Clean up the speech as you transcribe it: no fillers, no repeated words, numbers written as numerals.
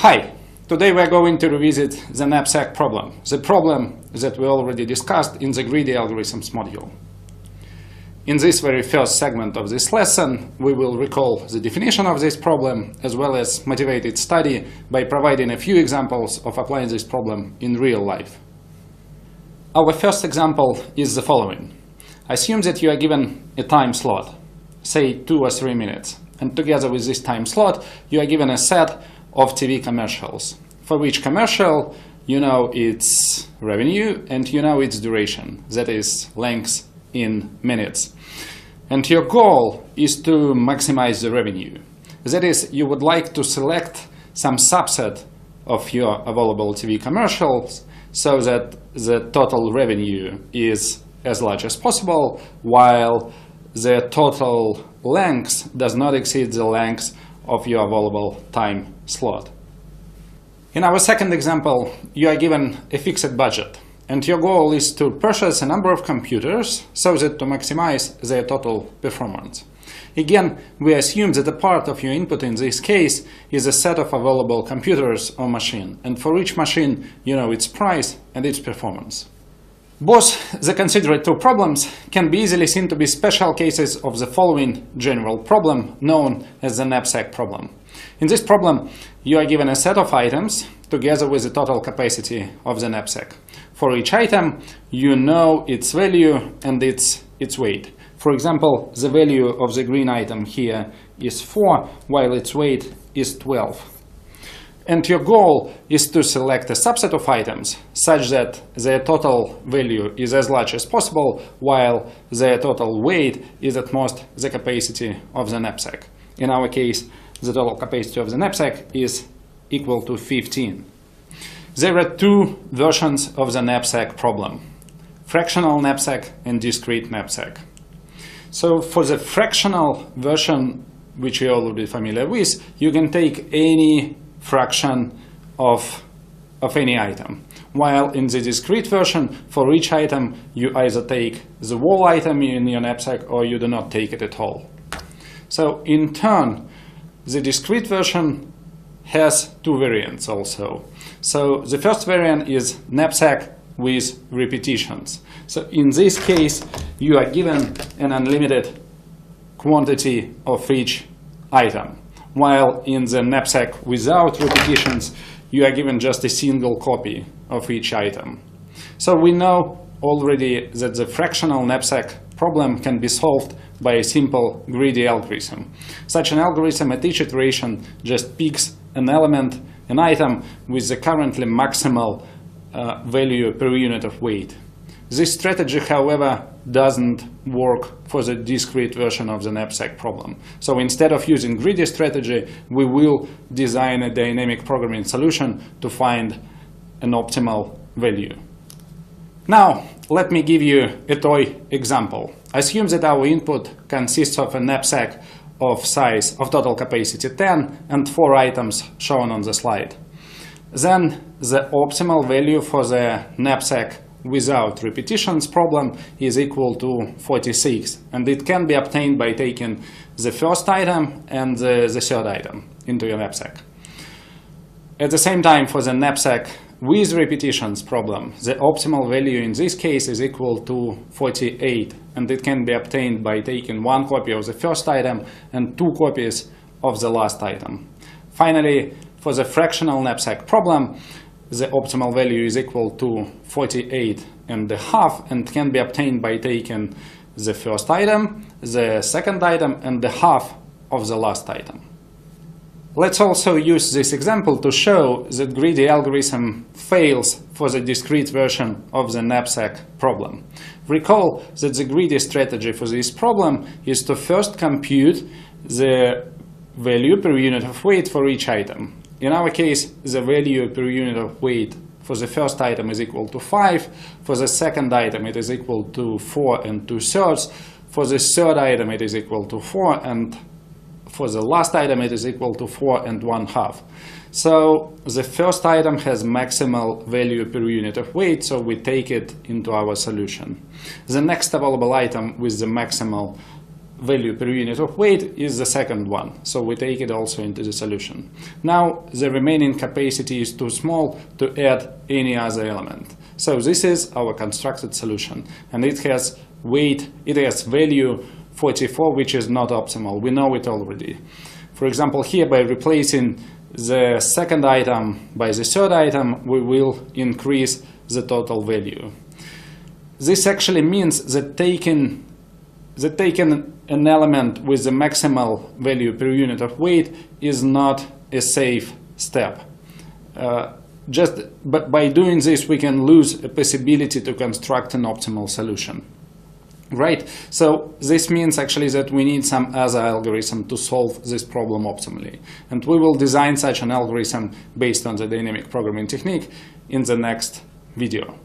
Hi! Today we are going to revisit the knapsack problem, the problem that we already discussed in the greedy algorithms module. In this very first segment of this lesson, we will recall the definition of this problem as well as motivate its study by providing a few examples of applying this problem in real life. Our first example is the following. Assume that you are given a time slot, say 2 or 3 minutes, and together with this time slot you are given a set of TV commercials. For each commercial, you know its revenue and you know its duration, that is, length in minutes. And your goal is to maximize the revenue. That is, you would like to select some subset of your available TV commercials so that the total revenue is as large as possible, while the total length does not exceed the length of your available time slot. In our second example, you are given a fixed budget, and your goal is to purchase a number of computers so that to maximize their total performance. Again, we assume that a part of your input in this case is a set of available computers or machine, and for each machine you know its price and its performance. Both the considered two problems can be easily seen to be special cases of the following general problem known as the knapsack problem. In this problem, you are given a set of items together with the total capacity of the knapsack. For each item, you know its value and its weight. For example, the value of the green item here is 4, while its weight is 12. And your goal is to select a subset of items such that their total value is as large as possible, while their total weight is at most the capacity of the knapsack. In our case, the total capacity of the knapsack is equal to 15. There are two versions of the knapsack problem: fractional knapsack and discrete knapsack. So for the fractional version, which you're already familiar with, you can take any fraction of any item, while in the discrete version, for each item you either take the whole item in your knapsack or you do not take it at all. So in turn, the discrete version has two variants also. So the first variant is knapsack with repetitions. So in this case, you are given an unlimited quantity of each item, while in the knapsack without repetitions, you are given just a single copy of each item. So we know already that the fractional knapsack problem can be solved by a simple greedy algorithm. Such an algorithm at each iteration just picks an element, an item, with the currently maximal value per unit of weight. This strategy, however, doesn't work for the discrete version of the knapsack problem. So instead of using greedy strategy, we will design a dynamic programming solution to find an optimal value. Now, let me give you a toy example. Assume that our input consists of a knapsack of size of total capacity 10 and 4 items shown on the slide. Then the optimal value for the knapsack without repetitions problem is equal to 46, and it can be obtained by taking the first item and the third item into your knapsack. At the same time, for the knapsack with repetitions problem, the optimal value in this case is equal to 48, and it can be obtained by taking 1 copy of the first item and 2 copies of the last item. Finally, for the fractional knapsack problem, the optimal value is equal to 48.5 and can be obtained by taking the first item, the second item, and the half of the last item. Let's also use this example to show that greedy algorithm fails for the discrete version of the knapsack problem. Recall that the greedy strategy for this problem is to first compute the value per unit of weight for each item. In our case, the value per unit of weight for the first item is equal to 5, for the second item it is equal to 4 2/3, for the third item it is equal to 4, and for the last item it is equal to 4 1/2. So the first item has maximal value per unit of weight, so we take it into our solution. The next available item with the maximal value per unit of weight is the second one, so we take it also into the solution. Now the remaining capacity is too small to add any other element. So this is our constructed solution, and it has weight, it has value 44, which is not optimal. We know it already. For example, here by replacing the second item by the third item, we will increase the total value. This actually means that taking an element with the maximal value per unit of weight is not a safe step. But by doing this, we can lose a possibility to construct an optimal solution. Right? So this means actually that we need some other algorithm to solve this problem optimally. And we will design such an algorithm based on the dynamic programming technique in the next video.